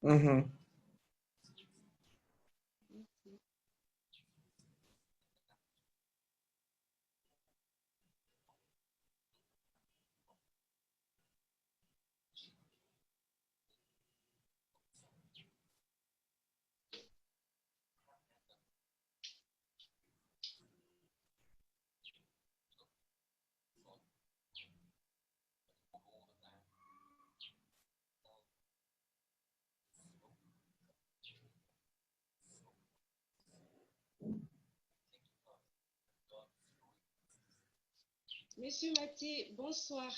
Mhm. Monsieur Mathé, bonsoir.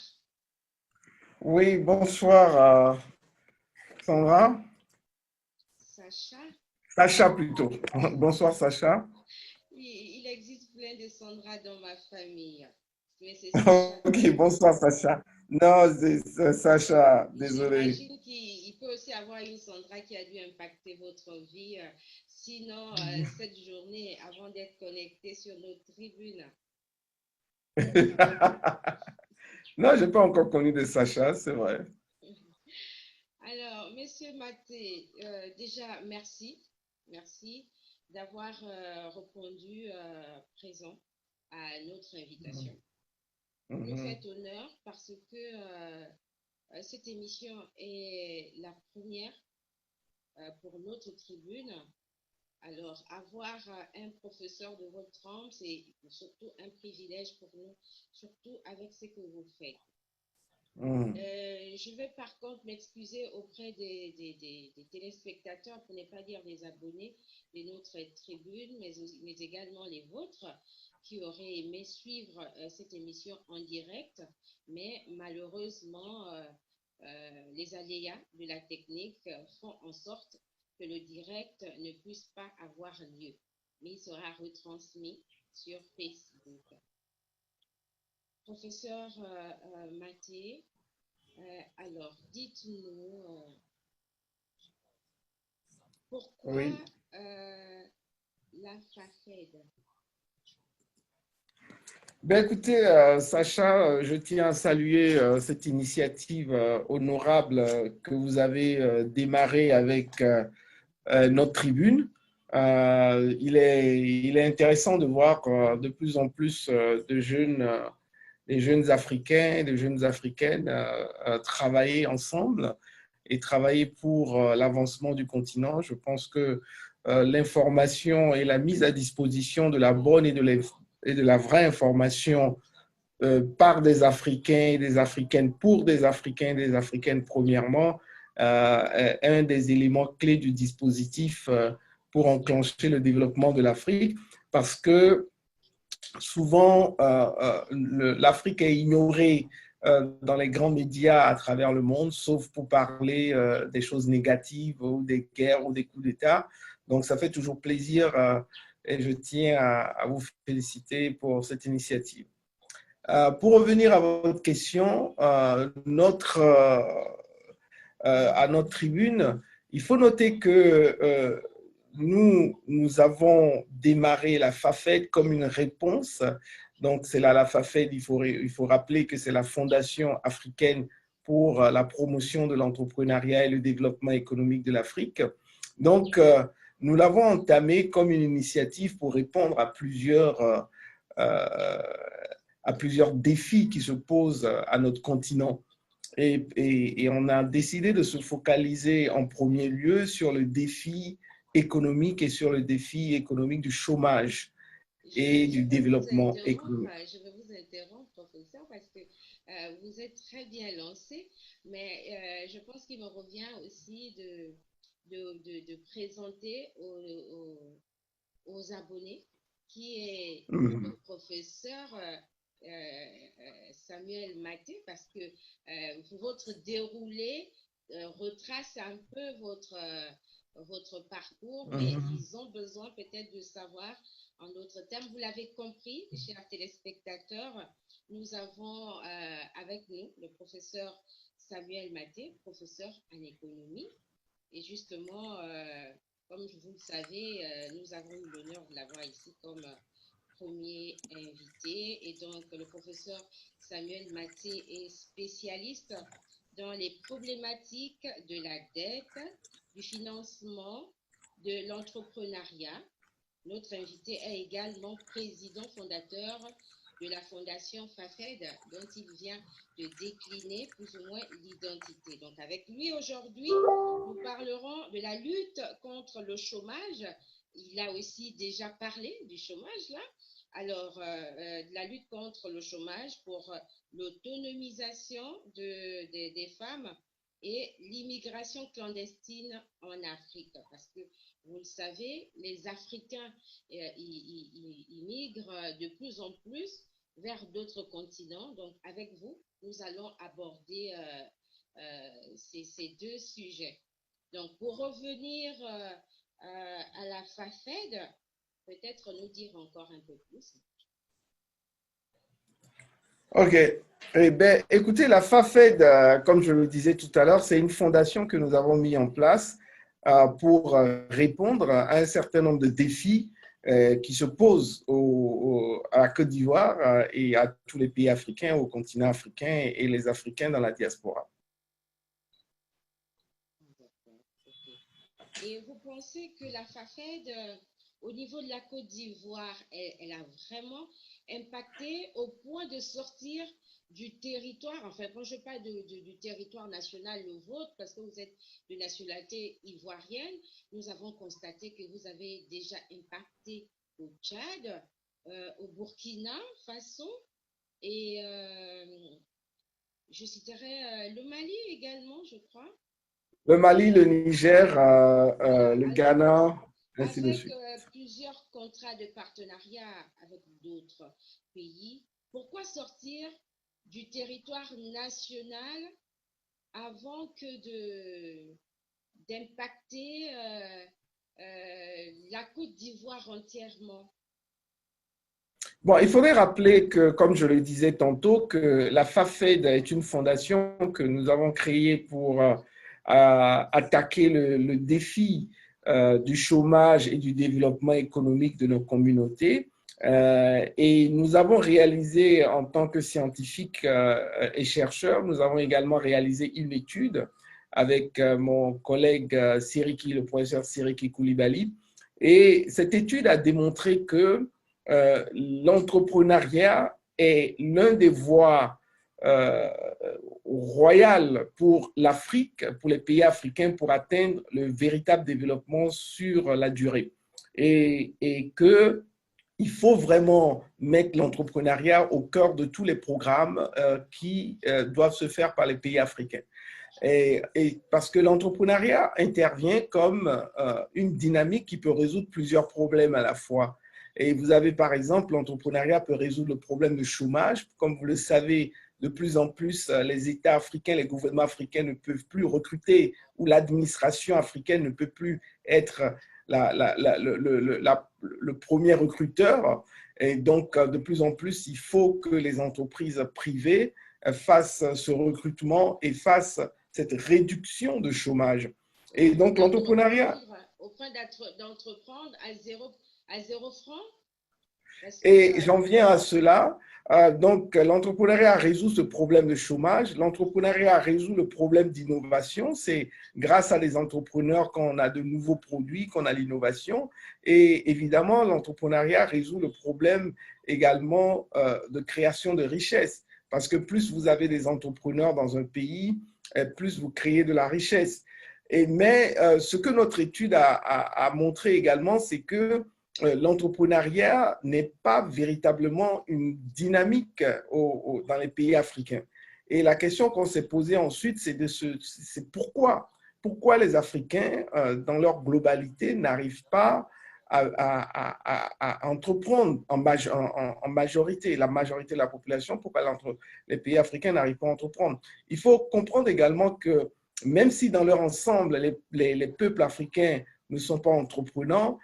Oui, bonsoir, Sandra. Sacha, Sacha plutôt. Bonsoir, Sacha. il existe plein de Sandra dans ma famille, mais c'est Sacha que Ok, je bonsoir, connais. Sacha. Non, c'est Sacha, désolé. J'imagine qu'il peut aussi avoir une Sandra qui a dû impacter votre vie. Sinon, cette journée, avant d'être connecté sur nos tribunes. Non, je n'ai pas encore connu de Sacha, c'est vrai. Alors, Monsieur Mathé, déjà, merci. Merci d'avoir répondu présent à notre invitation. Vous nous Mhm. faites honneur parce que cette émission est la première pour notre tribune. Alors, avoir un professeur de votre trempe, c'est surtout un privilège pour nous, surtout avec ce que vous faites. Mhm. Je vais par contre m'excuser auprès des téléspectateurs, pour ne pas dire des abonnés de notre tribune, mais également les vôtres, qui auraient aimé suivre cette émission en direct, mais malheureusement, les aléas de la technique font en sorte que le direct ne puisse pas avoir lieu, mais il sera retransmis sur Facebook. Professeur Mathé, alors, dites-nous pourquoi Oui. euh, la FAFED? Ben écoutez, Sacha, je tiens à saluer cette initiative honorable que vous avez démarrée avec notre tribune. Il est intéressant de voir de plus en plus de jeunes, des jeunes Africains, des jeunes Africaines travailler ensemble et travailler pour l'avancement du continent. Je pense que l'information et la mise à disposition de la bonne et de la vraie information par des Africains et des Africaines pour des Africains et des Africaines premièrement est un des éléments clés du dispositif pour enclencher le développement de l'Afrique parce que souvent l'Afrique est ignorée dans les grands médias à travers le monde, sauf pour parler des choses négatives ou des guerres ou des coups d'État. Donc ça fait toujours plaisir et je tiens à vous féliciter pour cette initiative. Pour revenir à votre question, à notre tribune, il faut noter que nous avons démarré la FAFED comme une réponse. Donc, c'est là la FAFED, il faut rappeler que c'est la Fondation africaine pour la promotion de l'entrepreneuriat et le développement économique de l'Afrique. Donc, nous l'avons entamé comme une initiative pour répondre euh, à plusieurs défis qui se posent à notre continent. Et on a décidé de se focaliser en premier lieu sur le défi économique et sur le défi économique du chômage et Je du vais vous développement interrompre, économique. professeur, parce que vous êtes très bien lancé, mais je pense qu'il me revient aussi de présenter aux abonnés qui est le professeur Samuel Maté, parce que votre déroulé retrace un peu votre parcours, mais ils ont besoin peut-être de savoir en d'autres termes. Vous l'avez compris, chers téléspectateurs, nous avons avec nous le professeur Samuel Maté, professeur en économie. Et justement, comme vous le savez, nous avons eu l'honneur de l'avoir ici comme premier invité. Et donc, le professeur Samuel Maté est spécialiste dans les problématiques de la dette, du financement, de l'entrepreneuriat. Notre invité est également président fondateur de la fondation FAFED, dont il vient de décliner plus ou moins l'identité. Donc, avec lui aujourd'hui, nous parlerons de la lutte contre le chômage. Il a aussi déjà parlé du chômage, là. Alors, la lutte contre le chômage pour l'autonomisation des femmes et l'immigration clandestine en Afrique. Parce que, vous le savez, les Africains ils migrent de plus en plus vers d'autres continents. Donc, avec vous, nous allons aborder ces deux sujets. Donc, pour revenir à la FAFED, peut-être nous dire encore un peu plus. OK. Eh bien, écoutez, la FAFED, comme je le disais tout à l'heure, c'est une fondation que nous avons mis en place pour répondre à un certain nombre de défis qui se posent à la Côte d'Ivoire et à tous les pays africains, au continent africain et les Africains dans la diaspora. Et vous pensez que la FAFED, au niveau de la Côte d'Ivoire, elle a vraiment impacté au point de sortir du territoire, enfin quand je parle du territoire national, le vôtre, parce que vous êtes de nationalité ivoirienne, nous avons constaté que vous avez déjà impacté au Tchad, au Burkina Faso, et je citerai le Mali également, je crois. Le Mali, le Niger, le Ghana, ainsi de suite. Avec plusieurs contrats de partenariat avec d'autres pays, pourquoi sortir du territoire national avant que d'impacter la Côte d'Ivoire entièrement? Bon, il faudrait rappeler que, comme je le disais tantôt, que la FAFED est une fondation que nous avons créée pour attaquer le défi du chômage et du développement économique de nos communautés. Et nous avons réalisé, en tant que scientifiques et chercheurs, nous avons également réalisé une étude avec mon collègue le professeur Siriki Koulibaly. Et cette étude a démontré que l'entrepreneuriat est l'un des voies royales pour l'Afrique, pour les pays africains, pour atteindre le véritable développement sur la durée. Et qu'il faut vraiment mettre l'entrepreneuriat au cœur de tous les programmes qui doivent se faire par les pays africains. Et parce que l'entrepreneuriat intervient comme une dynamique qui peut résoudre plusieurs problèmes à la fois. Et vous avez, par exemple, l'entrepreneuriat peut résoudre le problème de chômage. Comme vous le savez, de plus en plus, les États africains, les gouvernements africains ne peuvent plus recruter ou l'administration africaine ne peut plus être le premier recruteur. Et donc, de plus en plus, il faut que les entreprises privées fassent ce recrutement et fassent cette réduction de chômage. Et donc, l'entrepreneuriat… Au point d'entreprendre à zéro franc. Et j'en viens à cela. Donc, l'entrepreneuriat résout ce problème de chômage. L'entrepreneuriat résout le problème d'innovation. C'est grâce à les entrepreneurs qu'on a de nouveaux produits, qu'on a l'innovation. Et évidemment, l'entrepreneuriat résout le problème également de création de richesse. Parce que plus vous avez des entrepreneurs dans un pays, plus vous créez de la richesse. Mais ce que notre étude a montré également, c'est que l'entrepreneuriat n'est pas véritablement une dynamique dans les pays africains. Et la question qu'on s'est posée ensuite, c'est pourquoi les Africains, dans leur globalité, n'arrivent pas à entreprendre en majorité, la majorité de la population, pourquoi les pays africains n'arrivent pas à entreprendre. Il faut comprendre également que même si dans leur ensemble, les peuples africains ne sont pas entreprenants,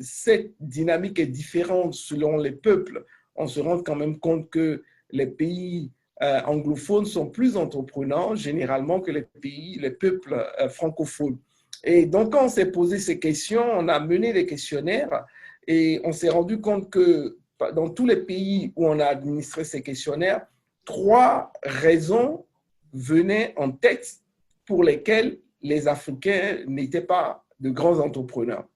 cette dynamique est différente selon les peuples. On se rend quand même compte que les pays anglophones sont plus entreprenants généralement que les peuples francophones. Et donc, quand on s'est posé ces questions, on a mené des questionnaires et on s'est rendu compte que dans tous les pays où on a administré ces questionnaires, 3 raisons venaient en tête pour lesquels les Africains n'étaient pas de grands entrepreneurs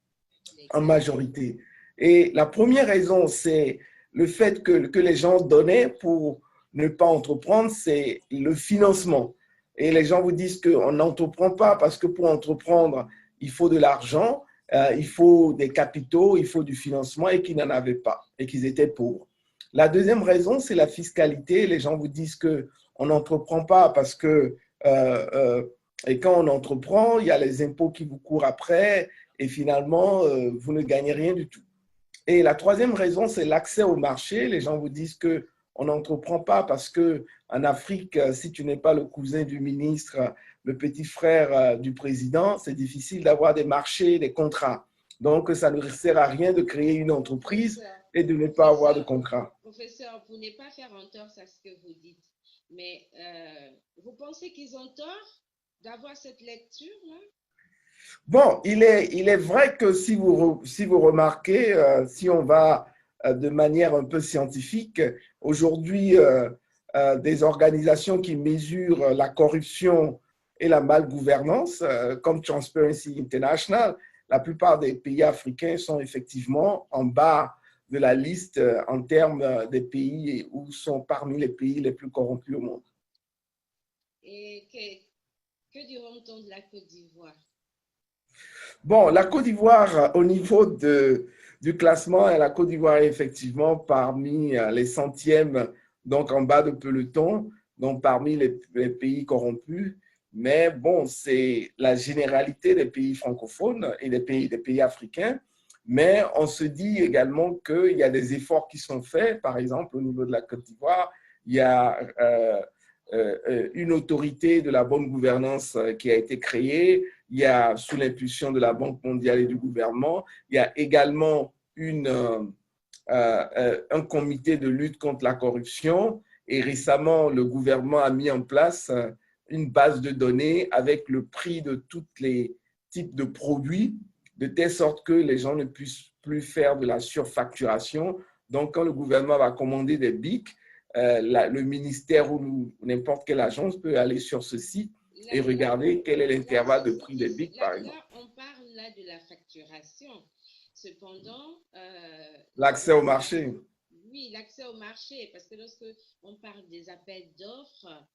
en majorité. Et la première raison, c'est le fait que les gens donnaient pour ne pas entreprendre, c'est le financement. Et les gens vous disent qu'on n'entreprend pas parce que pour entreprendre, il faut de l'argent, il faut des capitaux, il faut du financement et qu'ils n'en avaient pas et qu'ils étaient pauvres. La deuxième raison, c'est la fiscalité. Les gens vous disent qu'on n'entreprend pas parce que, et quand on entreprend, il y a les impôts qui vous courent après et finalement, vous ne gagnez rien du tout. Et la troisième raison, c'est l'accès au marché. Les gens vous disent qu'on n'entreprend pas parce qu'en Afrique, si tu n'es pas le cousin du ministre, le petit frère du président, c'est difficile d'avoir des marchés, des contrats. Donc, ça ne sert à rien de créer une entreprise et de ne pas avoir de contrat. Professeur, vous n'êtes pas faire en tort à ce que vous dites, mais vous pensez qu'ils ont tort d'avoir cette lecture-là? Bon, il est vrai que si vous remarquez, si on va de manière un peu scientifique, aujourd'hui, des organisations qui mesurent la corruption et la malgouvernance, comme Transparency International, la plupart des pays africains sont effectivement en bas de la liste en termes des pays où sont parmi les pays les plus corrompus au monde. Et que diront-on de la Côte d'Ivoire? Bon, la Côte d'Ivoire, au niveau du classement, la Côte d'Ivoire est effectivement parmi les centièmes, donc en bas de peloton, donc parmi les pays corrompus. Mais bon, c'est la généralité des pays francophones et des pays africains. Mais on se dit également qu'il y a des efforts qui sont faits. Par exemple, au niveau de la Côte d'Ivoire, il y a une autorité de la bonne gouvernance qui a été créée. Il y a, sous l'impulsion de la Banque mondiale et du gouvernement, il y a également un comité de lutte contre la corruption. Et récemment, le gouvernement a mis en place une base de données avec le prix de tous les types de produits, de telle sorte que les gens ne puissent plus faire de la surfacturation. Donc, quand le gouvernement va commander des BIC, le ministère ou n'importe quelle agence peut aller sur ce site et regarder quel est l'intervalle de prix des BIC, par exemple. Là, on parle là de la facturation. Cependant, l'accès au marché. Oui, l'accès au marché, parce que lorsque on parle des appels d'offres,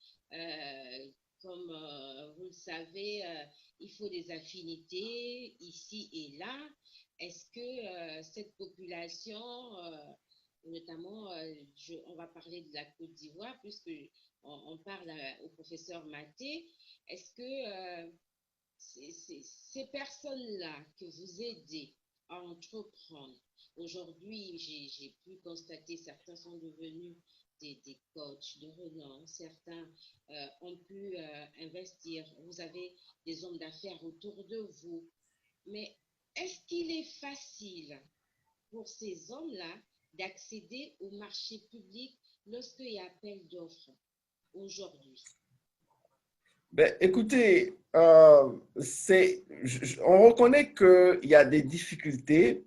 comme vous le savez, il faut des affinités ici et là. Est-ce que cette population, notamment, on va parler de la Côte d'Ivoire, puisque on parle au professeur Maté, est-ce que ces personnes-là que vous aidez à entreprendre, aujourd'hui, j'ai pu constater, certains sont devenus des coachs de renom, certains ont pu investir, vous avez des hommes d'affaires autour de vous, mais est-ce qu'il est facile pour ces hommes-là d'accéder au marché public lorsqu'il y a appel d'offres aujourd'hui? Ben, écoutez, on reconnaît qu'il y a des difficultés,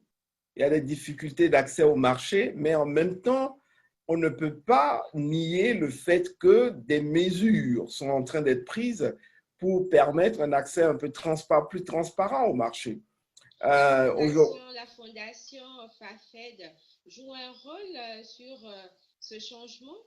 d'accès au marché, mais en même temps, on ne peut pas nier le fait que des mesures sont en train d'être prises pour permettre un accès un peu plus transparent au marché. La fondation FAFED joue un rôle sur ce changement?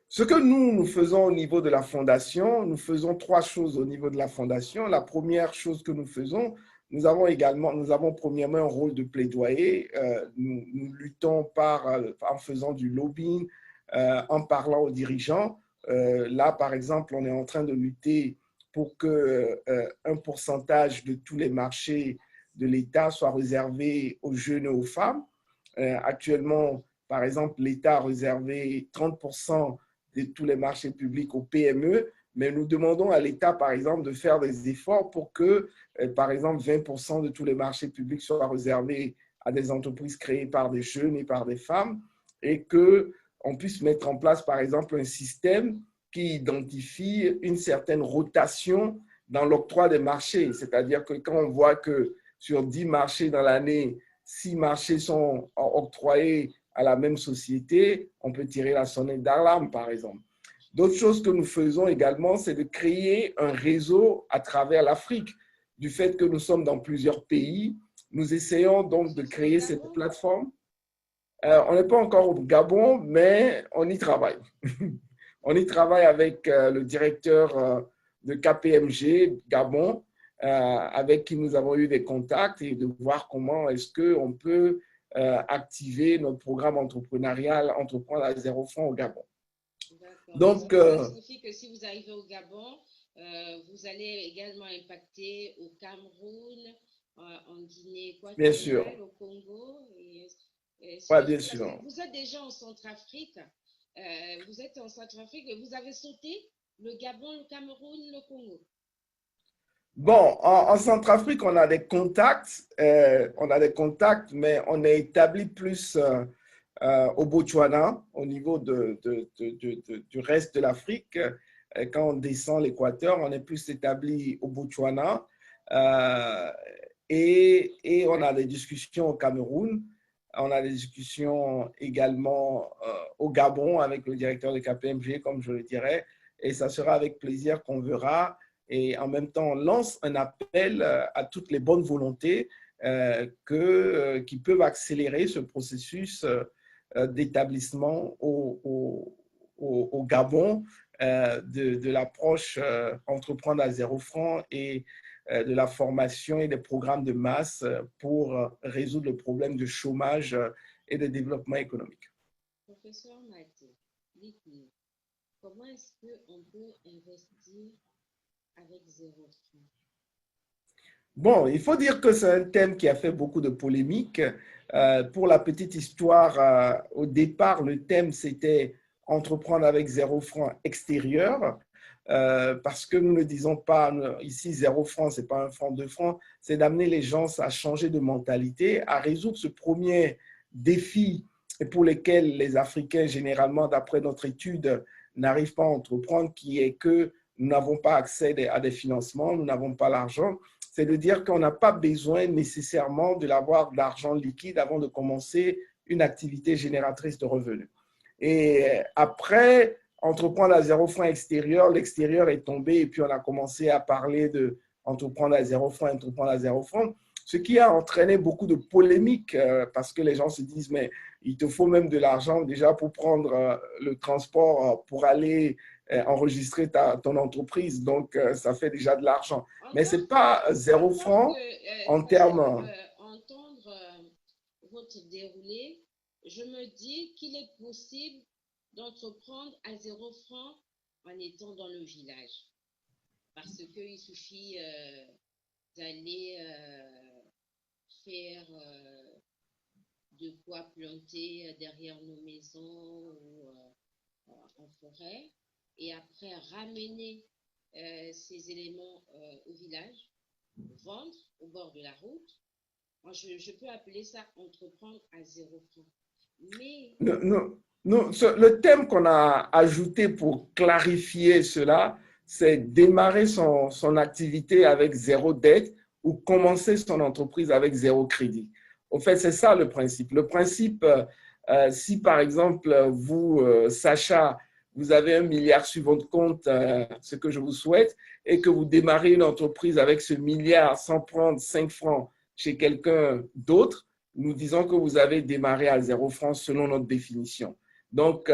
Ce que nous faisons au niveau de la fondation, nous faisons trois choses au niveau de la fondation. La première chose que nous faisons, nous avons premièrement un rôle de plaidoyer. Nous luttons en faisant du lobbying, en parlant aux dirigeants. Là, par exemple, on est en train de lutter pour que un pourcentage de tous les marchés de l'État soit réservé aux jeunes et aux femmes. Actuellement, par exemple, l'État a réservé 30% de tous les marchés publics aux PME, mais nous demandons à l'État, par exemple, de faire des efforts pour que, par exemple, 20% de tous les marchés publics soient réservés à des entreprises créées par des jeunes et par des femmes, et qu'on puisse mettre en place, par exemple, un système qui identifie une certaine rotation dans l'octroi des marchés. C'est-à-dire que quand on voit que sur 10 marchés dans l'année, 6 marchés sont octroyés à la même société, on peut tirer la sonnette d'alarme, par exemple. D'autres choses que nous faisons également, c'est de créer un réseau à travers l'Afrique. Du fait que nous sommes dans plusieurs pays, nous essayons donc de créer cette plateforme. On n'est pas encore au Gabon, mais on y travaille. On y travaille avec le directeur de KPMG Gabon, avec qui nous avons eu des contacts et de voir comment est-ce qu'on peut activer notre programme entrepreneurial Entreprendre à 0 francs au Gabon. Donc, ça signifie que si vous arrivez au Gabon, vous allez également impacter au Cameroun, en Guinée équatoriale, au Congo. Oui, bien sûr. Vous êtes déjà en Centrafrique. Vous êtes en Centrafrique et vous avez sauté le Gabon, le Cameroun, le Congo. Bon, en Centrafrique, on a des contacts, mais on est établi plus au Botswana, au niveau du reste de l'Afrique. Quand on descend l'Équateur, on est plus établi au Botswana et on a des discussions au Cameroun. On a des discussions également au Gabon avec le directeur de KPMG, comme je le dirais, et ça sera avec plaisir qu'on verra. Et en même temps, on lance un appel à toutes les bonnes volontés qui peuvent accélérer ce processus d'établissement au Gabon de l'approche Entreprendre à 0 francs et de la formation et des programmes de masse pour résoudre le problème de chômage et de développement économique. Professeur Mathé, dites-nous, comment est-ce qu'on peut investir avec 0 francs? Bon, il faut dire que c'est un thème qui a fait beaucoup de polémiques. Pour la petite histoire, au départ, le thème, c'était entreprendre avec 0 francs extérieur, parce que nous ne disons pas ici 0 francs, ce n'est pas 1 franc, 2 francs, c'est d'amener les gens à changer de mentalité, à résoudre ce premier défi et pour lequel les Africains, généralement, d'après notre étude, n'arrivent pas à entreprendre, qui est que nous n'avons pas accès à des financements, nous n'avons pas l'argent. C'est de dire qu'on n'a pas besoin nécessairement de l'avoir d'argent liquide avant de commencer une activité génératrice de revenus. Et après, entreprendre à 0 francs extérieur, l'extérieur est tombé et puis on a commencé à parler de entreprendre à 0 francs, entreprendre à 0 francs, ce qui a entraîné beaucoup de polémiques parce que les gens se disent, mais il te faut même de l'argent déjà pour prendre le transport pour aller enregistrer ton entreprise. Donc, ça fait déjà de l'argent. Mais ce n'est pas 0 francs en termes… Entendre votre déroulé, je me dis qu'il est possible d'entreprendre à 0 francs en étant dans le village. Parce qu'il suffit d'aller faire de quoi planter derrière nos maisons ou en forêt, et après ramener ces éléments au village, vendre au bord de la route. Moi, je peux appeler ça entreprendre à 0 francs. Mais… Le thème qu'on a ajouté pour clarifier cela, c'est démarrer son activité avec 0 dette ou commencer son entreprise avec 0 crédit. Au fait, c'est ça le principe. Le principe, si par exemple, vous, Sacha, vous avez 1 milliard sur votre compte, ce que je vous souhaite, et que vous démarrez une entreprise avec ce milliard sans prendre 5 francs chez quelqu'un d'autre, nous disons que vous avez démarré à 0 francs selon notre définition. Donc,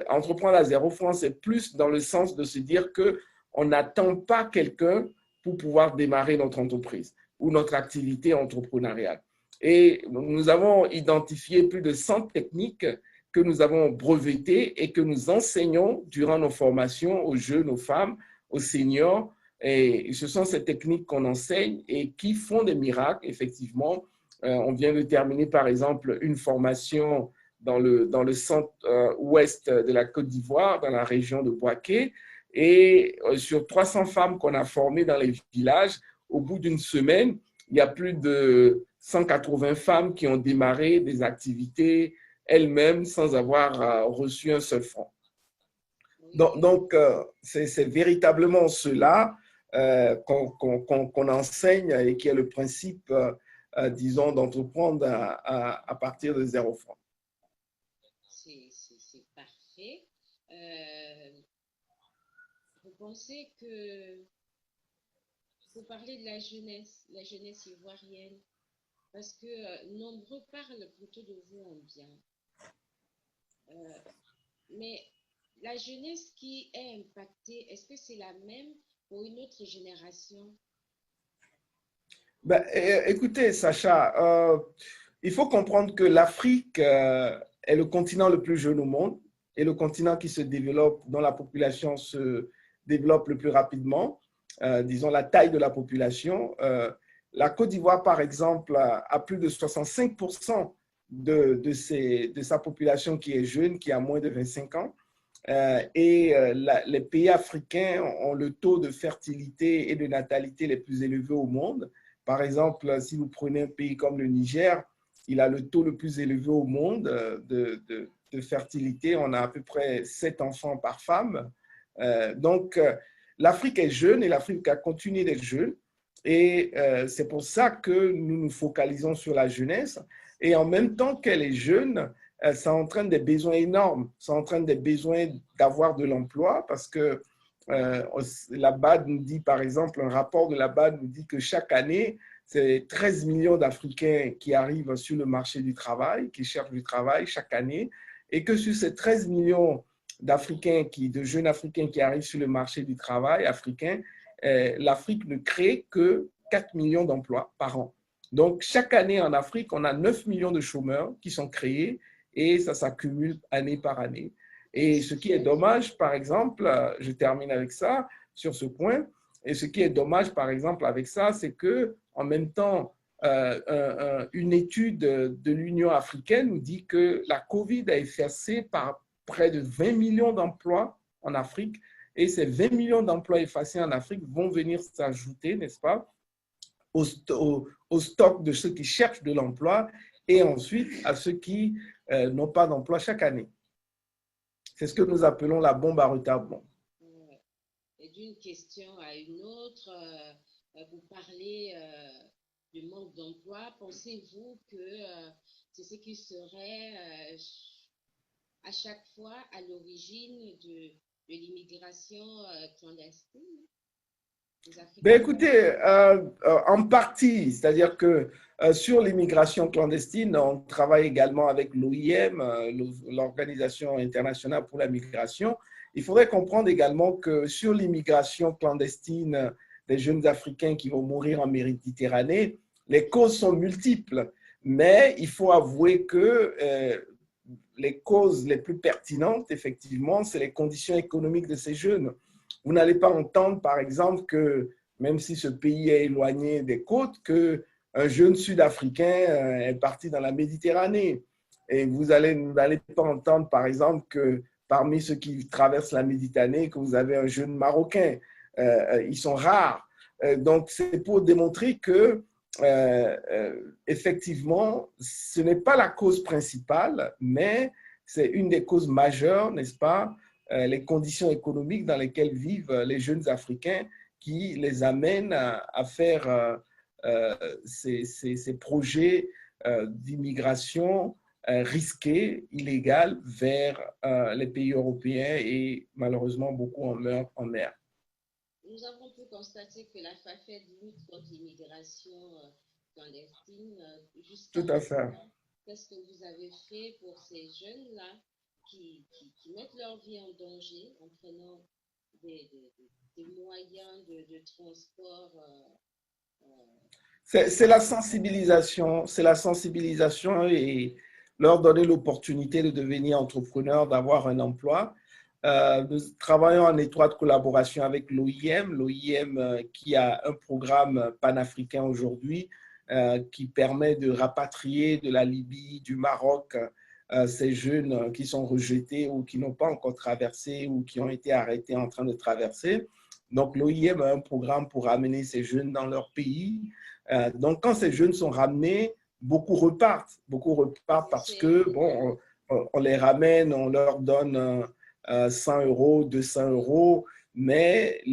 entreprendre à 0 francs, c'est plus dans le sens de se dire qu'on n'attend pas quelqu'un pour pouvoir démarrer notre entreprise ou notre activité entrepreneuriale. Et nous avons identifié plus de 100 techniques que nous avons brevetées et que nous enseignons durant nos formations aux jeunes, aux femmes, aux seniors. Et ce sont ces techniques qu'on enseigne et qui font des miracles, effectivement. On vient de terminer, par exemple, une formation dans le centre-ouest de la Côte d'Ivoire, dans la région de Bouaké. Et sur 300 femmes qu'on a formées dans les villages, au bout d'une semaine, il y a plus de 180 femmes qui ont démarré des activités elles-mêmes sans avoir reçu un seul franc. Donc c'est véritablement cela qu'on enseigne et qui est le principe, disons, d'entreprendre à partir de 0 francs. C'est parfait. pensez que, pour parler de la jeunesse ivoirienne, parce que nombreux parlent plutôt de vous en bien, euh, mais la jeunesse qui est impactée, est-ce que c'est la même pour une autre génération? Ben, écoutez, Sacha, il faut comprendre que l'Afrique est le continent le plus jeune au monde et le continent qui se développe, dont la population se développe le plus rapidement, disons la taille de la population. La Côte d'Ivoire, par exemple, a plus de 65% de sa population qui est jeune, qui a moins de 25 ans. Les pays africains ont le taux de fertilité et de natalité les plus élevés au monde. Par exemple, si vous prenez un pays comme le Niger, il a le taux le plus élevé au monde de fertilité. On a à peu près 7 enfants par femme. Donc, l'Afrique est jeune et l'Afrique a continué d'être jeune. Et c'est pour ça que nous nous focalisons sur la jeunesse. Et en même temps qu'elle est jeune, ça entraîne des besoins énormes. Ça entraîne des besoins d'avoir de l'emploi parce que la BAD nous dit, par exemple, un rapport de la BAD nous dit que chaque année, c'est 13 millions d'Africains qui arrivent sur le marché du travail, qui cherchent du travail chaque année, et que sur ces 13 millions d'Africains, de jeunes Africains qui arrivent sur le marché du travail africain, l'Afrique ne crée que 4 millions d'emplois par an. Donc, chaque année en Afrique, on a 9 millions de chômeurs qui sont créés et ça s'accumule année par année. Et ce qui est dommage, par exemple, je termine avec ça, sur ce point, et ce qui est dommage, par exemple, avec ça, c'est qu'en même temps, une étude de l'Union africaine nous dit que la COVID a effacé par près de 20 millions d'emplois en Afrique, et ces 20 millions d'emplois effacés en Afrique vont venir s'ajouter, n'est-ce pas, au stock de ceux qui cherchent de l'emploi et ensuite à ceux qui n'ont pas d'emploi chaque année. C'est ce que nous appelons la bombe à retardement. Et d'une question à une autre, vous parlez du manque d'emploi. Pensez-vous que c'est ce qui serait à chaque fois à l'origine de l'immigration clandestine? Ben écoutez, en partie, c'est-à-dire que sur l'immigration clandestine, on travaille également avec l'OIM, l'Organisation internationale pour la migration. Il faudrait comprendre également que sur l'immigration clandestine des jeunes Africains qui vont mourir en Méditerranée, les causes sont multiples, mais il faut avouer que les causes les plus pertinentes, effectivement, c'est les conditions économiques de ces jeunes. Vous n'allez pas entendre, par exemple, que même si ce pays est éloigné des côtes, qu'un jeune Sud-Africain est parti dans la Méditerranée. Et vous n'allez pas entendre, par exemple, que parmi ceux qui traversent la Méditerranée, que vous avez un jeune Marocain. Ils sont rares. Donc, c'est pour démontrer que, effectivement, ce n'est pas la cause principale, mais c'est une des causes majeures, n'est-ce pas, les conditions économiques dans lesquelles vivent les jeunes Africains qui les amènent à faire ces projets d'immigration risqués, illégaux, vers les pays européens et malheureusement beaucoup en meurent en mer. Nous avons pu constater que la FAFED lutte contre l'immigration clandestine jusqu'à maintenant. Qu'est-ce que vous avez fait pour ces jeunes-là qui mettent leur vie en danger en prenant des moyens de transport? C'est la sensibilisation et leur donner l'opportunité de devenir entrepreneur, d'avoir un emploi. Nous travaillons en étroite collaboration avec l'OIM qui a un programme panafricain aujourd'hui qui permet de rapatrier de la Libye, du Maroc, ces jeunes qui sont rejetés ou qui n'ont pas encore traversé ou qui ont été arrêtés en train de traverser. Donc, l'OIM a un programme pour ramener ces jeunes dans leur pays. Donc, quand ces jeunes sont ramenés, beaucoup repartent parce que, bon, on les ramène, on leur donne 100 euros, 200 euros, mais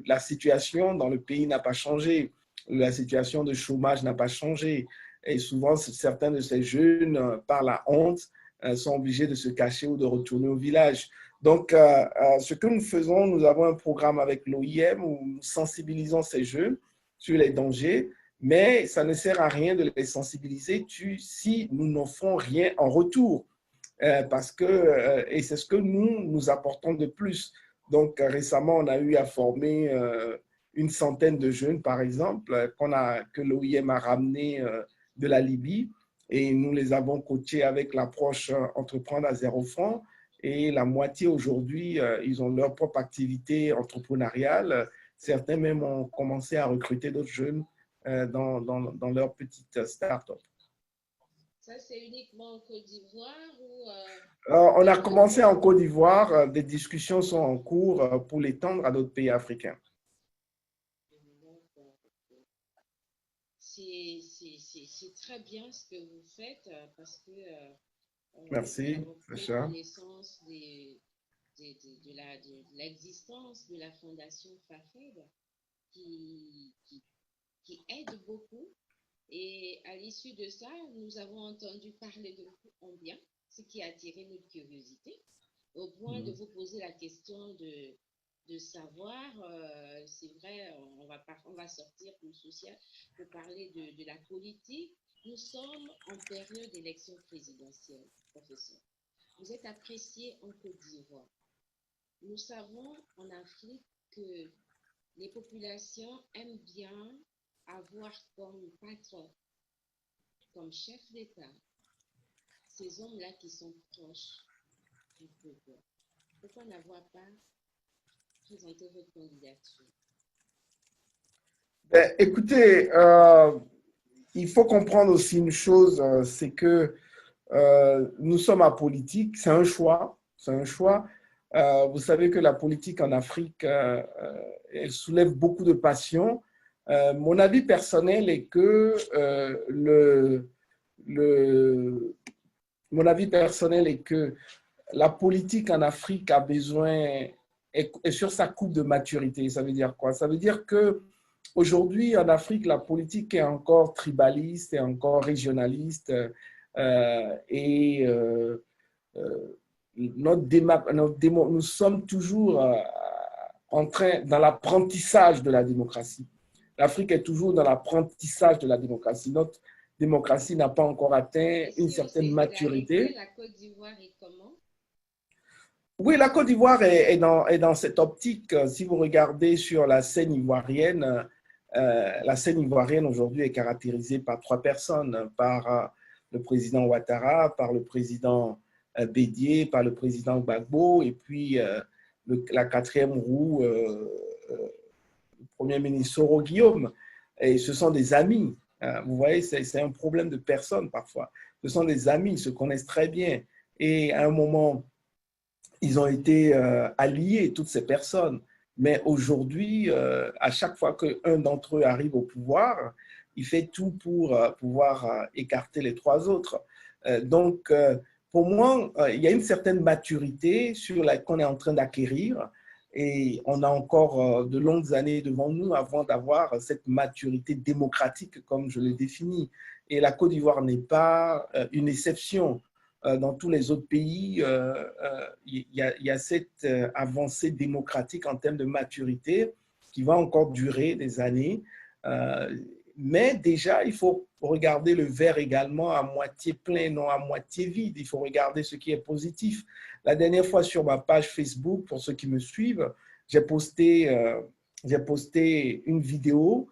la situation dans le pays n'a pas changé. La situation de chômage n'a pas changé. Et souvent, certains de ces jeunes, par la honte, sont obligés de se cacher ou de retourner au village. Donc, ce que nous faisons, nous avons un programme avec l'OIM où nous sensibilisons ces jeunes sur les dangers, mais ça ne sert à rien de les sensibiliser si nous n'offrons rien en retour. Parce que, et c'est ce que nous apportons de plus. Donc, récemment, on a eu à former une centaine de jeunes, par exemple, que l'OIM a ramené de la Libye, et nous les avons coachés avec l'approche entreprendre à 0 francs. Et la moitié aujourd'hui, ils ont leur propre activité entrepreneuriale. Certains même ont commencé à recruter d'autres jeunes dans leur petite start-up. Ça, c'est uniquement en Côte d'Ivoire ou On a commencé en Côte d'Ivoire. Des discussions sont en cours pour l'étendre à d'autres pays africains. C'est très bien ce que vous faites parce que Merci, Sacha. Connaissance de l'existence de la Fondation FAFED qui aide beaucoup. Et à l'issue de ça, nous avons entendu parler de vous en bien, ce qui a attiré notre curiosité, au point de vous poser la question de savoir, c'est vrai, on va sortir pour le social, pour parler de la politique. Nous sommes en période d'élection présidentielle, professeur. Vous êtes apprécié en Côte d'Ivoire. Nous savons en Afrique que les populations aiment bien avoir comme patron, comme chef d'État, ces hommes-là qui sont proches du peuple. Pourquoi n'avoir pas présenté votre candidature? Écoutez, il faut comprendre aussi une chose, c'est que nous sommes en politique, c'est un choix, c'est un choix. Vous savez que la politique en Afrique, elle soulève beaucoup de passion. Mon avis personnel est que mon avis personnel est que la politique en Afrique a besoin, est sur sa coupe de maturité. Ça veut dire quoi? Ça veut dire que aujourd'hui, en Afrique, la politique est encore tribaliste, est encore régionaliste, et nous sommes toujours dans l'apprentissage de la démocratie. L'Afrique est toujours dans l'apprentissage de la démocratie. Notre démocratie n'a pas encore atteint une certaine maturité. La Côte d'Ivoire est comment? Oui, la Côte d'Ivoire est dans cette optique. Si vous regardez sur la scène ivoirienne aujourd'hui est caractérisée par 3 personnes, par le président Ouattara, par le président Bédié, par le président Gbagbo, et puis la 4e roue, le Premier ministre Soro Guillaume. Et ce sont des amis. Vous voyez, c'est un problème de personnes parfois. Ce sont des amis, ils se connaissent très bien. Et à un moment, ils ont été alliés, toutes ces personnes. Mais aujourd'hui, à chaque fois qu'un d'entre eux arrive au pouvoir, il fait tout pour pouvoir écarter les 3 autres. Donc, pour moi, il y a une certaine maturité qu'on est en train d'acquérir, et on a encore de longues années devant nous avant d'avoir cette maturité démocratique, comme je l'ai définie. Et la Côte d'Ivoire n'est pas une exception. Dans tous les autres pays, il y a cette avancée démocratique en termes de maturité qui va encore durer des années. Mais déjà, il faut regarder le verre également à moitié plein, non à moitié vide. Il faut regarder ce qui est positif. La dernière fois, sur ma page Facebook, pour ceux qui me suivent, j'ai posté une vidéo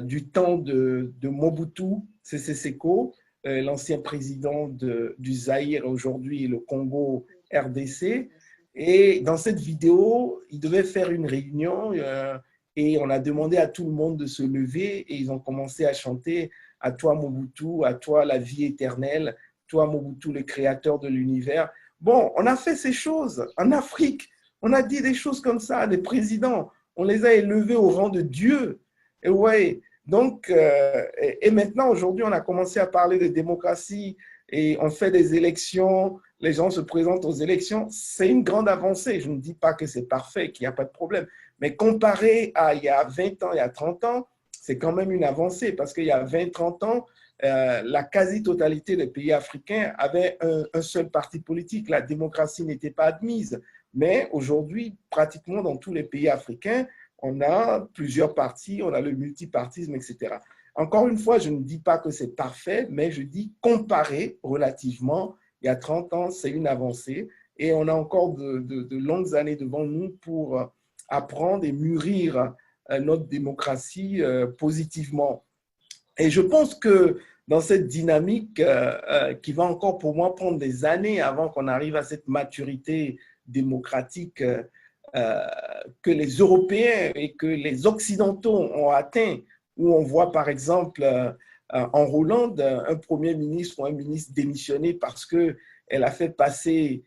du temps de Mobutu Sese Seko, l'ancien président du Zaïre, aujourd'hui le Congo RDC. Et dans cette vidéo, il devait faire une réunion et on a demandé à tout le monde de se lever et ils ont commencé à chanter « À toi Mobutu, à toi la vie éternelle, toi Mobutu le créateur de l'univers ». Bon, on a fait ces choses en Afrique. On a dit des choses comme ça à des présidents. On les a élevés au rang de Dieu. Et ouais, donc, et maintenant, aujourd'hui, on a commencé à parler de démocratie et on fait des élections, les gens se présentent aux élections. C'est une grande avancée. Je ne dis pas que c'est parfait, qu'il n'y a pas de problème. Mais comparé à il y a 20 ans, il y a 30 ans, c'est quand même une avancée parce qu'il y a 20, 30 ans, la quasi-totalité des pays africains avaient un seul parti politique. La démocratie n'était pas admise. Mais aujourd'hui, pratiquement dans tous les pays africains, on a plusieurs partis, on a le multipartisme, etc. Encore une fois, je ne dis pas que c'est parfait, mais je dis comparé relativement, il y a 30 ans, c'est une avancée et on a encore de longues années devant nous pour apprendre et mûrir notre démocratie positivement. Et je pense que dans cette dynamique qui va encore pour moi prendre des années avant qu'on arrive à cette maturité démocratique que les Européens et que les Occidentaux ont atteint, où on voit par exemple en Hollande un Premier ministre ou un ministre démissionner parce qu'elle a fait passer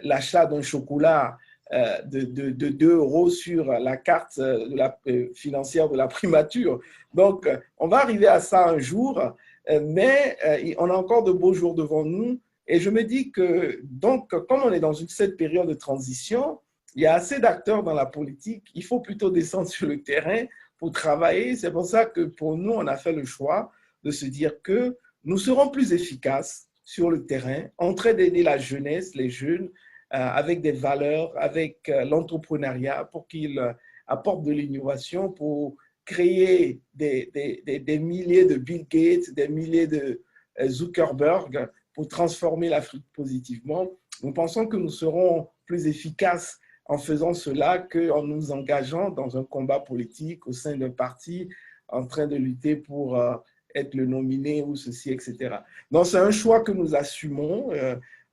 l'achat d'un chocolat de 2 euros sur la carte financière de la primature. Donc, on va arriver à ça un jour, mais on a encore de beaux jours devant nous. Et je me dis que, donc, comme on est dans cette période de transition, il y a assez d'acteurs dans la politique. Il faut plutôt descendre sur le terrain pour travailler. C'est pour ça que pour nous, on a fait le choix de se dire que nous serons plus efficaces sur le terrain, en train d'aider la jeunesse, les jeunes, avec des valeurs, avec l'entrepreneuriat pour qu'ils apportent de l'innovation, pour créer des milliers de Bill Gates, des milliers de Zuckerberg pour transformer l'Afrique positivement. Nous pensons que nous serons plus efficaces en faisant cela qu'en nous engageant dans un combat politique au sein d'un parti en train de lutter pour être le nominé ou ceci, etc. Donc, c'est un choix que nous assumons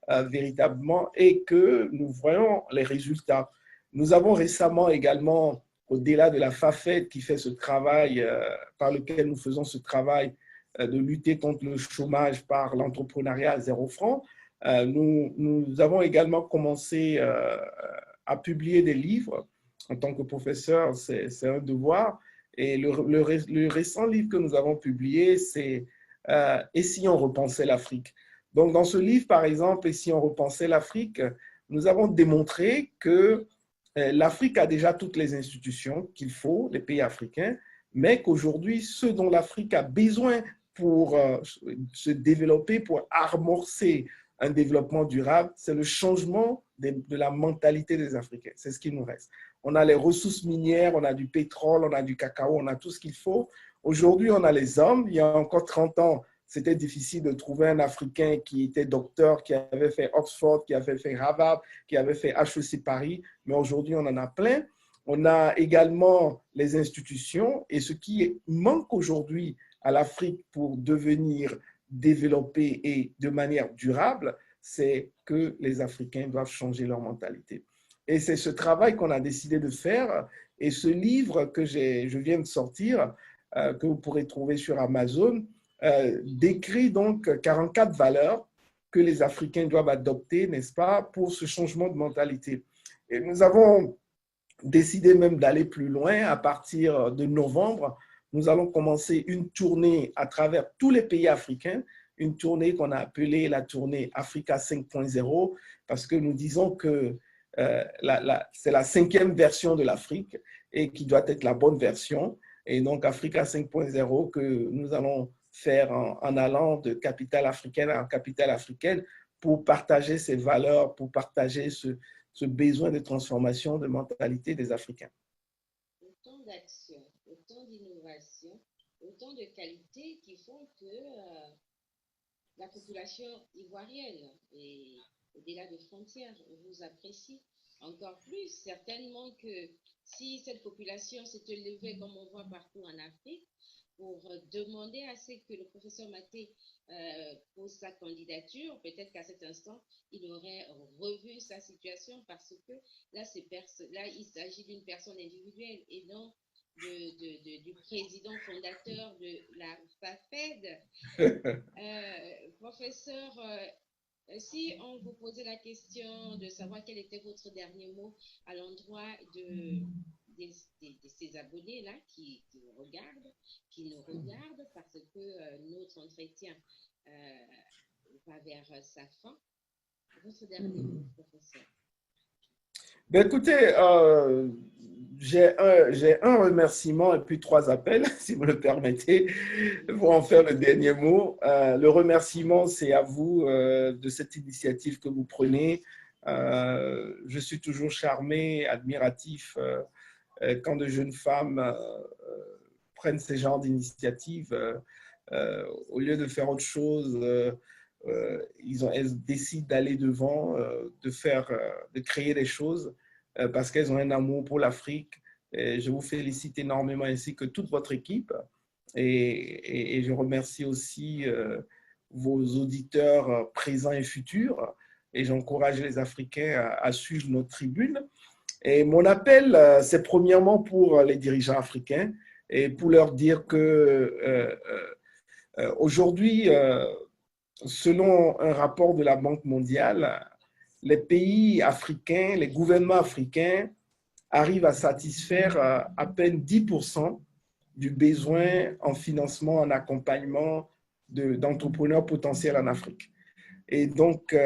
véritablement et que nous voyons les résultats. Nous avons récemment également, au-delà de la FAFED qui fait ce travail, par lequel nous faisons ce travail de lutter contre le chômage par l'entrepreneuriat à 0 francs, nous avons également commencé à publier des livres. En tant que professeur, c'est un devoir. Et le récent livre que nous avons publié, c'est « Et si on repensait l'Afrique ?» Donc, dans ce livre, par exemple, « Et si on repensait l'Afrique », nous avons démontré que l'Afrique a déjà toutes les institutions qu'il faut, les pays africains, mais qu'aujourd'hui, ce dont l'Afrique a besoin pour se développer, pour amorcer un développement durable, c'est le changement de la mentalité des Africains. C'est ce qu'il nous reste. On a les ressources minières, on a du pétrole, on a du cacao, on a tout ce qu'il faut. Aujourd'hui, on a les hommes. Il y a encore 30 ans, c'était difficile de trouver un Africain qui était docteur, qui avait fait Oxford, qui avait fait Harvard, qui avait fait HEC Paris. Mais aujourd'hui, on en a plein. On a également les institutions. Et ce qui manque aujourd'hui à l'Afrique pour devenir développée et de manière durable, c'est que les Africains doivent changer leur mentalité. Et c'est ce travail qu'on a décidé de faire. Et ce livre que je viens de sortir, que vous pourrez trouver sur Amazon, décrit donc 44 valeurs que les Africains doivent adopter, n'est-ce pas, pour ce changement de mentalité. Et nous avons décidé même d'aller plus loin. À partir de novembre, nous allons commencer une tournée à travers tous les pays africains, une tournée qu'on a appelée la tournée Africa 5.0, parce que nous disons que c'est la 5e version de l'Afrique et qui doit être la bonne version. Et donc, Africa 5.0 que nous allons faire en allant de capitale africaine à capitale africaine pour partager ces valeurs, pour partager ce besoin de transformation de mentalité des Africains. Autant d'actions, autant d'innovations, autant de qualités qui font que la population ivoirienne et au-delà des frontières vous apprécie encore plus. Certainement que si cette population s'était levée comme on voit partout en Afrique pour demander à ce que le professeur Maté pose sa candidature, peut-être qu'à cet instant, il aurait revu sa situation parce que là, il s'agit d'une personne individuelle et non du président fondateur de la FAFED. Professeur, si on vous posait la question de savoir quel était votre dernier mot à l'endroit de ces abonnés-là qui nous regardent parce que notre entretien va vers sa fin, votre dernier mot, professeur. Ben écoutez, j'ai un remerciement et puis 3 appels, si vous le permettez, pour en faire le dernier mot. Le remerciement, c'est à vous de cette initiative que vous prenez Je suis toujours charmé, admiratif quand de jeunes femmes prennent ce genre d'initiative. Au lieu de faire autre chose, elles décident d'aller devant, de créer des choses parce qu'elles ont un amour pour l'Afrique. Et je vous félicite énormément ainsi que toute votre équipe. Et je remercie aussi vos auditeurs présents et futurs. Et j'encourage les Africains à suivre notre tribune. Et mon appel, c'est premièrement pour les dirigeants africains et pour leur dire que aujourd'hui, selon un rapport de la Banque mondiale, les pays africains, les gouvernements africains arrivent à satisfaire à peine 10% du besoin en financement, en accompagnement d'entrepreneurs potentiels en Afrique. Et donc,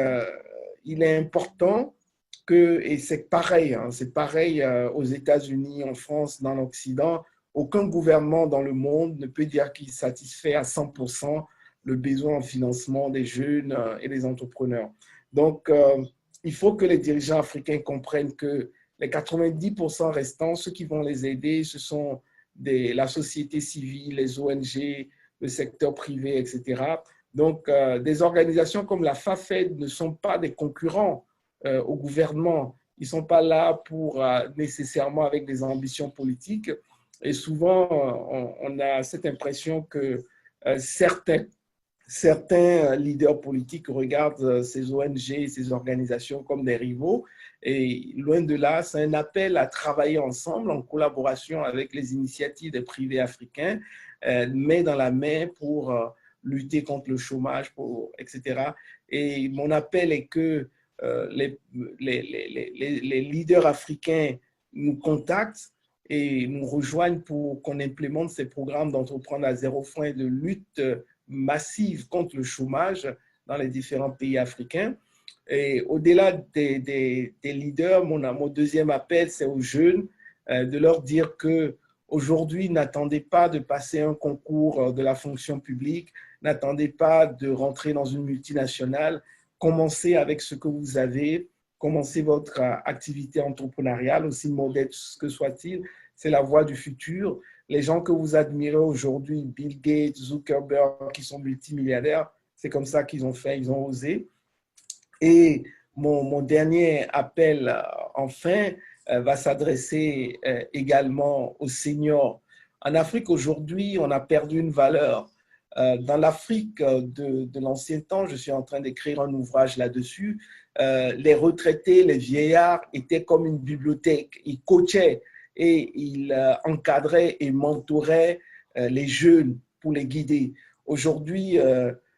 il est important que, et c'est pareil, hein, c'est pareil aux États-Unis, en France, dans l'Occident, aucun gouvernement dans le monde ne peut dire qu'il satisfait à 100% le besoin en financement des jeunes et des entrepreneurs. Donc, il faut que les dirigeants africains comprennent que les 90% restants, ceux qui vont les aider, ce sont la société civile, les ONG, le secteur privé, etc. Donc, des organisations comme la FAFED ne sont pas des concurrents au gouvernement. Ils ne sont pas là pour nécessairement avec des ambitions politiques. Et souvent, on a cette impression que certains leaders politiques regardent ces ONG, ces organisations comme des rivaux. Et loin de là, c'est un appel à travailler ensemble en collaboration avec les initiatives des privés africains, main dans la main pour lutter contre le chômage, etc. Et mon appel est que les leaders africains nous contactent et nous rejoignent pour qu'on implémente ces programmes d'entreprendre à zéro frein de lutte massive contre le chômage dans les différents pays africains. Et au-delà des leaders, mon deuxième appel, c'est aux jeunes de leur dire que aujourd'hui, n'attendez pas de passer un concours de la fonction publique, n'attendez pas de rentrer dans une multinationale, commencez avec ce que vous avez, commencez votre activité entrepreneuriale, aussi modeste que soit-il, c'est la voie du futur. Les gens que vous admirez aujourd'hui, Bill Gates, Zuckerberg, qui sont multimilliardaires, c'est comme ça qu'ils ont fait, ils ont osé. Et mon dernier appel, enfin, va s'adresser également aux seniors. En Afrique, aujourd'hui, on a perdu une valeur. Dans l'Afrique de l'ancien temps, je suis en train d'écrire un ouvrage là-dessus, les retraités, les vieillards étaient comme une bibliothèque. Ils coachaient et ils encadraient et mentoraient les jeunes pour les guider. Aujourd'hui,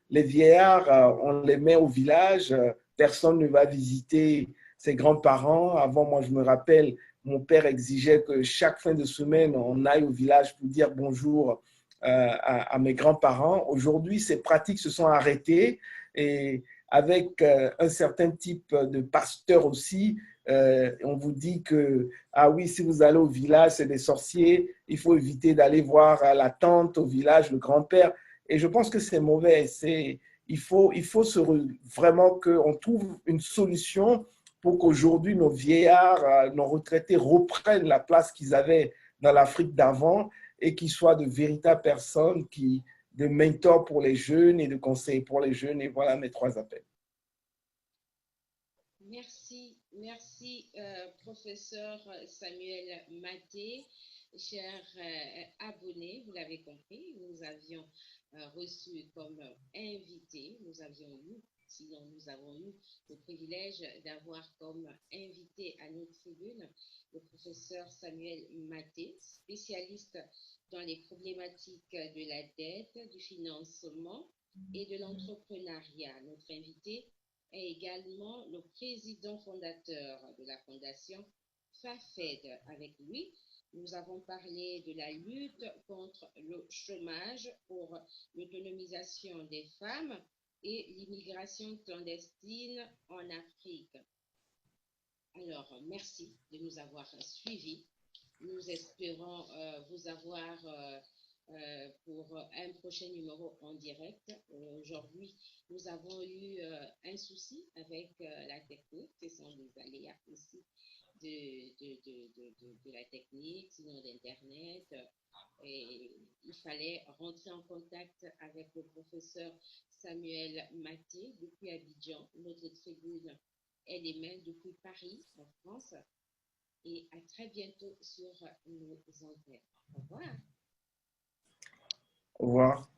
les vieillards, on les met au village, personne ne va visiter ses grands-parents. Avant, moi, je me rappelle, mon père exigeait que chaque fin de semaine, on aille au village pour dire bonjour à mes grands-parents. Aujourd'hui, ces pratiques se sont arrêtées et avec un certain type de pasteur aussi, on vous dit que, ah oui, si vous allez au village, c'est des sorciers, il faut éviter d'aller voir la tante au village, le grand-père. Et je pense que c'est mauvais. Il faut vraiment qu'on trouve une solution pour qu'aujourd'hui, nos vieillards, nos retraités reprennent la place qu'ils avaient dans l'Afrique d'avant et qu'ils soient de véritables personnes, de mentors pour les jeunes et de conseillers pour les jeunes. Et voilà mes 3 appels. Merci, professeur Samuel Maté. Chers abonnés, vous l'avez compris, nous avions reçu comme invité, nous avons eu le privilège d'avoir comme invité à notre tribune le professeur Samuel Maté, spécialiste dans les problématiques de la dette, du financement et de l'entrepreneuriat. Notre invité est également le président fondateur de la fondation FAFED. Avec lui, nous avons parlé de la lutte contre le chômage pour l'autonomisation des femmes et l'immigration clandestine en Afrique. Alors, merci de nous avoir suivis. Nous espérons vous avoir pour un prochain numéro en direct. Aujourd'hui, nous avons eu un souci avec la technique. Ce sont des aléas aussi de la technique, sinon d'Internet. Et il fallait rentrer en contact avec le professeur Samuel Maté depuis Abidjan. Notre tribune, elle émet depuis Paris, en France. Et à très bientôt sur nos antennes. Au revoir. Au revoir.